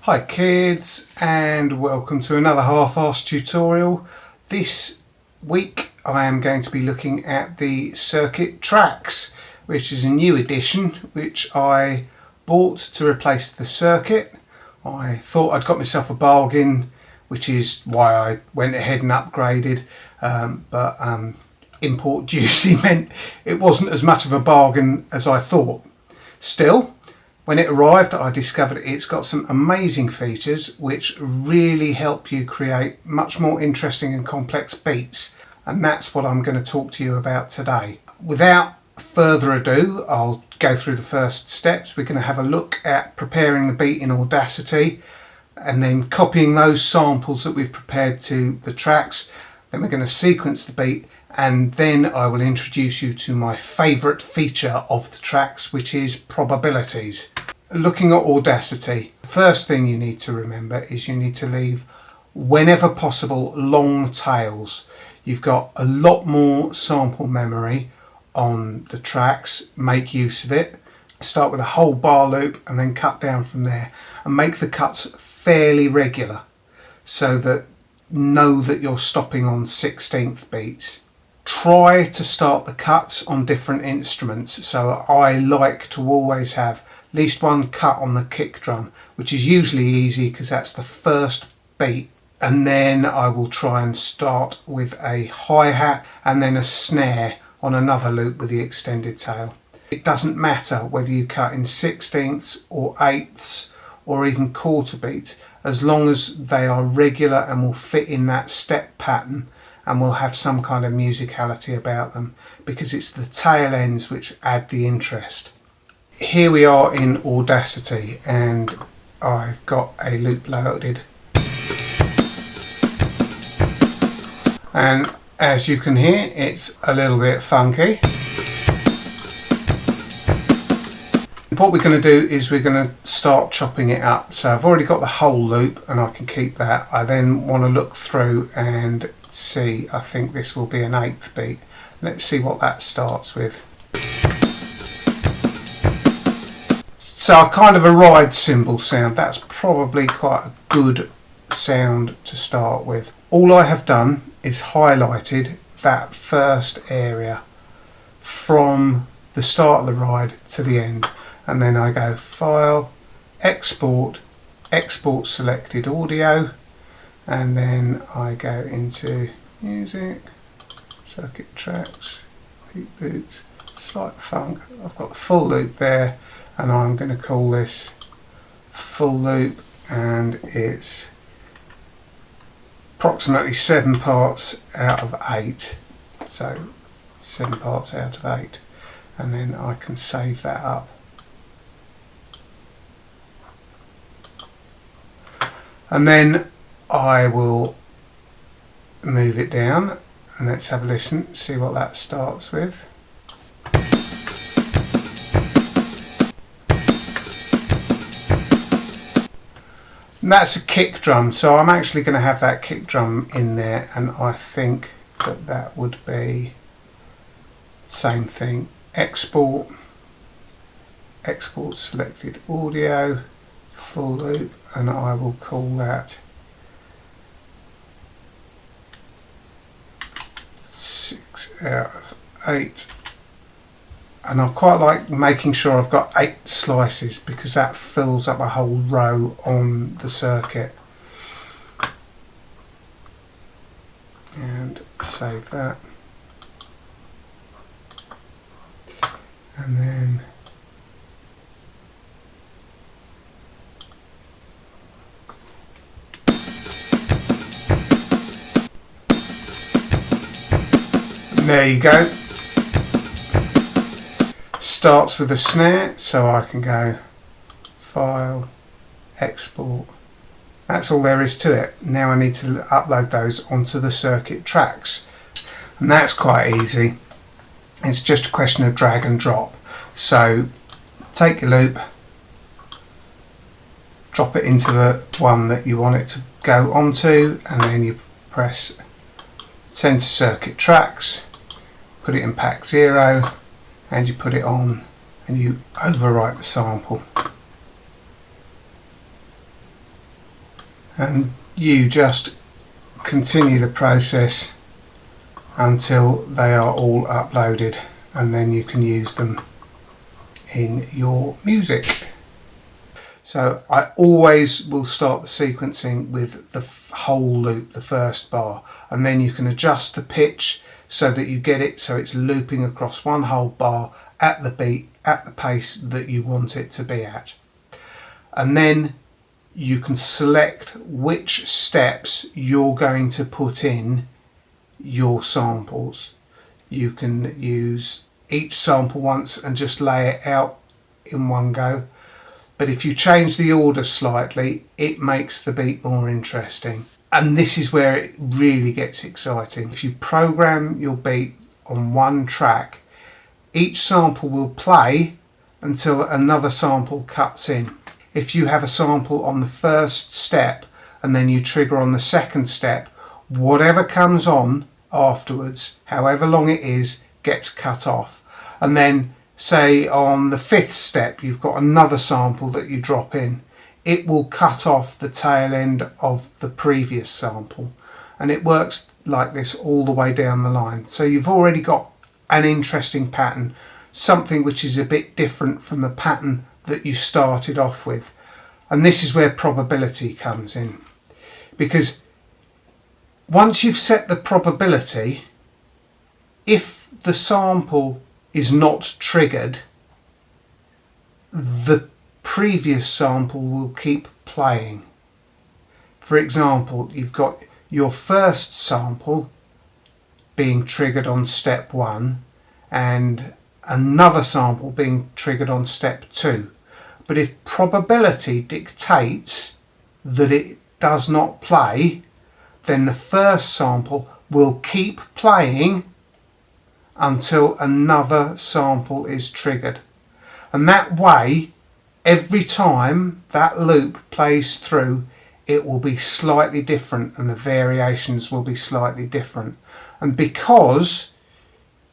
Hi kids, and welcome to another half-assed tutorial. This week I am going to be looking at the Circuit Tracks, which is a new edition which I bought to replace the Circuit. I thought I'd got myself a bargain, which is why I went ahead and upgraded, but import duty meant it wasn't as much of a bargain as I thought. Still, when it arrived, I discovered it's got some amazing features which really help you create much more interesting and complex beats, and that's what I'm going to talk to you about today. Without further ado, I'll go through the first steps. We're going to have a look at preparing the beat in Audacity and then copying those samples that we've prepared to the tracks. Then we're going to sequence the beat, and then I will introduce you to my favourite feature of the tracks, which is probabilities. Looking at Audacity, first thing you need to remember is you need to leave, whenever possible, long tails. You've got a lot more sample memory on the tracks. Make use of it. Start with a whole bar loop and then cut down from there, and make the cuts fairly regular so that know that you're stopping on 16th beats. Try to start the cuts on different instruments, so I like to always have at least one cut on the kick drum, which is usually easy because that's the first beat, and then I will try and start with a hi-hat and then a snare on another loop with the extended tail. It doesn't matter whether you cut in 16ths or 8ths or even quarter beats, as long as they are regular and will fit in that step pattern and will have some kind of musicality about them, because it's the tail ends which add the interest. Here we are in Audacity and I've got a loop loaded, and as you can hear, it's a little bit funky. What we're going to do is we're going to start chopping it up. So I've already got the whole loop and I can keep that. I then want to look through and see, I think this will be an 8th beat. Let's see what that starts with. So kind of a ride cymbal sound. That's probably quite a good sound to start with. All I have done is highlighted that first area from the start of the ride to the end, and then I go File, Export, Export Selected Audio, and then I go into Music, Circuit Tracks, Beat Loops, Slight Funk. I've got the full loop there, and I'm going to call this full loop, and it's approximately 7 parts out of 8, so 7 parts out of 8, and then I can save that up. And then I will move it down, and let's have a listen, see what that starts with. And that's a kick drum, so I'm actually going to have that kick drum in there, and I think that that would be the same thing. Export, Export Selected Audio, full loop, and I will call that 6 out of 8. And I quite like making sure I've got 8 slices, because that fills up a whole row on the circuit. And save that. And then there you go. Starts with a snare, so I can go File, Export. That's all there is to it. Now I need to upload those onto the Circuit Tracks, and that's quite easy. It's just a question of drag and drop. So take your loop, drop it into the one that you want it to go onto, and then you press Send to Circuit Tracks, put it in pack 0, and you put it on and you overwrite the sample. And you just continue the process until they are all uploaded, and then you can use them in your music. So I always will start the sequencing with the whole loop, the first bar, and then you can adjust the pitch so that you get it so it's looping across one whole bar at the beat, at the pace that you want it to be at. And then you can select which steps you're going to put in your samples. You can use each sample once and just lay it out in one go. But if you change the order slightly, it makes the beat more interesting. And this is where it really gets exciting. If you program your beat on one track, each sample will play until another sample cuts in. If you have a sample on the first step and then you trigger on the second step, whatever comes on afterwards, however long it is, gets cut off. And then say on the fifth step you've got another sample that you drop in, it will cut off the tail end of the previous sample, and it works like this all the way down the line. So you've already got an interesting pattern, something which is a bit different from the pattern that you started off with. And this is where probability comes in, because once you've set the probability, if the sample is not triggered, the previous sample will keep playing. For example, you've got your first sample being triggered on step 1 and another sample being triggered on step 2. But if probability dictates that it does not play, then the first sample will keep playing until another sample is triggered. And that way, every time that loop plays through, it will be slightly different and the variations will be slightly different. And because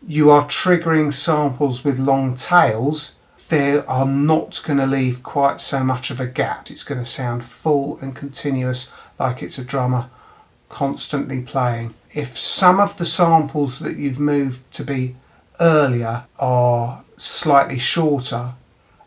you are triggering samples with long tails, they are not going to leave quite so much of a gap. It's going to sound full and continuous, like it's a drummer constantly playing. If some of the samples that you've moved to be earlier are slightly shorter,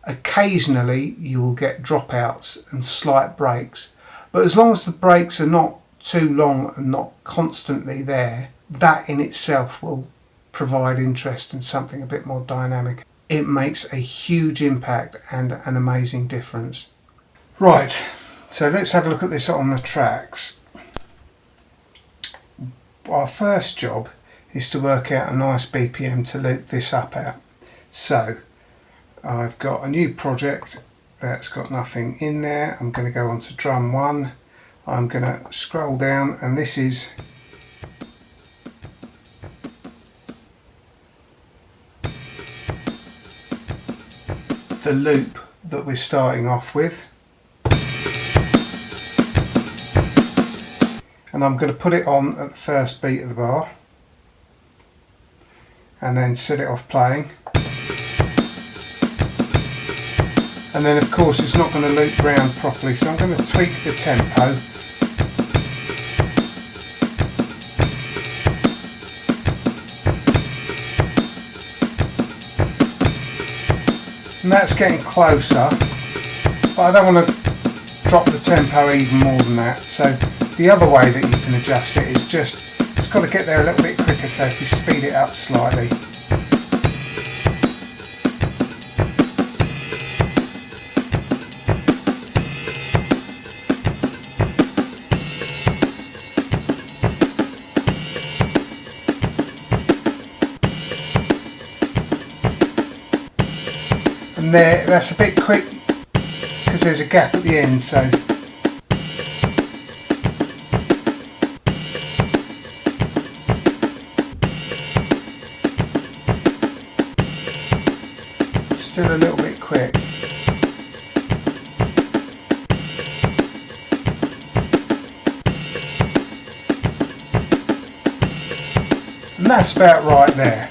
occasionally you will get dropouts and slight breaks. But as long as the breaks are not too long and not constantly there, that in itself will provide interest and something a bit more dynamic. It makes a huge impact and an amazing difference. Right, so let's have a look at this on the tracks. Our first job is to work out a nice BPM to loop this up at. So I've got a new project that's got nothing in there. I'm going to go on to drum 1. I'm going to scroll down, and this is the loop that we're starting off with. And I'm going to put it on at the first beat of the bar and then set it off playing. And then of course it's not going to loop round properly, so I'm going to tweak the tempo. And that's getting closer, but I don't want to drop the tempo even more than that. So the other way that you can adjust it is just, it's got to get there a little bit quicker, so if you speed it up slightly. And there, that's a bit quick because there's a gap at the end, so still a little bit quick. And that's about right there.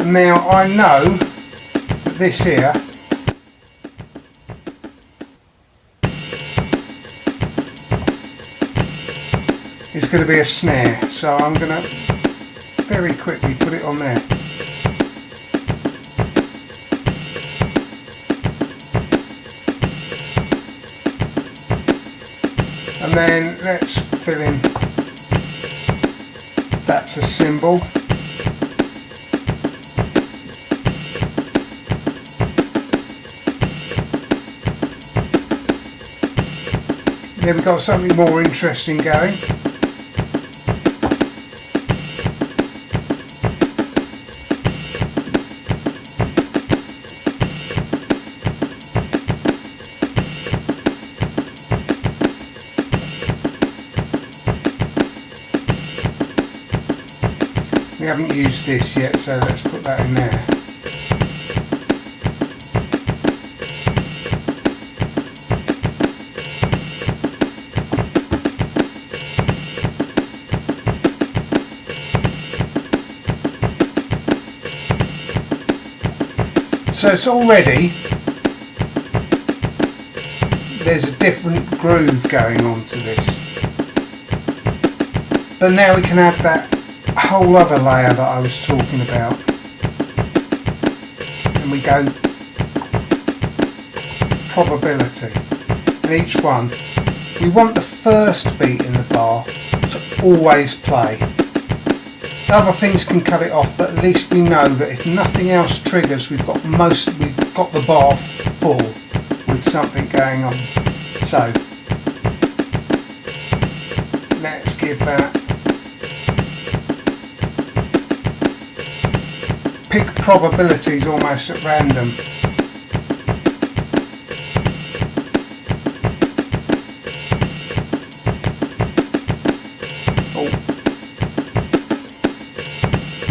Now I know that this here is going to be a snare, so I'm going to very quickly put it on there. And then let's fill in, that's a cymbal. There we've got something more interesting going. We haven't used this yet, so let's put that in there. So it's already, there's a different groove going on to this. But now we can add that whole other layer that I was talking about. And we go probability. And each one, we want the first beat in the bar to always play. Other things can cut it off, but at least we know that if nothing else triggers, we've got the bar full with something going on. So let's give that, pick probabilities almost at random.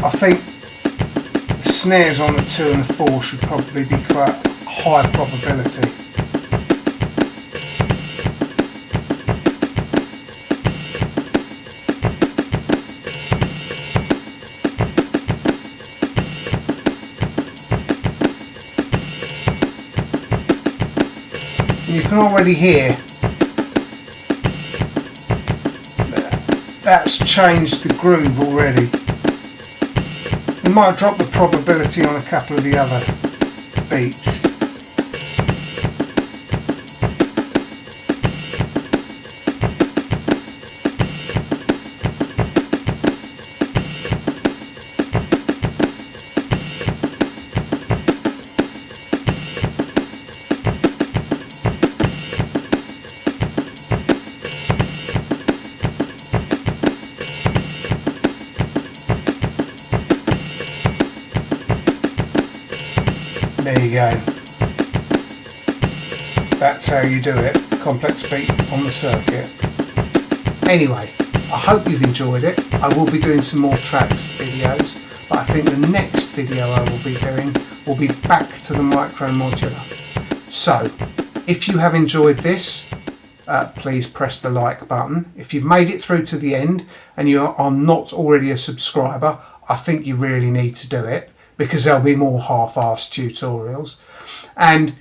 I think the snares on the 2 and the 4 should probably be quite high probability. And you can already hear that's changed the groove already. We might drop the probability on a couple of the other beats. There you go. That's how you do it. Complex beat on the circuit. Anyway, I hope you've enjoyed it. I will be doing some more tracks videos, but I think the next video I will be doing will be back to the micro modular. So, if you have enjoyed this, please press the like button. If you've made it through to the end and you are not already a subscriber, I think you really need to do it, because there'll be more half-assed tutorials. And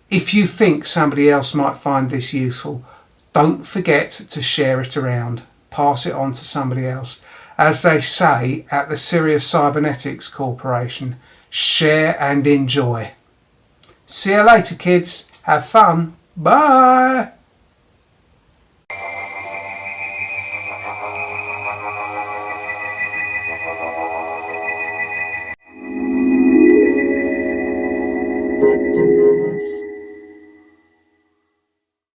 if you think somebody else might find this useful, don't forget to share it around. Pass it on to somebody else. As they say at the Sirius Cybernetics Corporation, share and enjoy. See you later, kids. Have fun. Bye.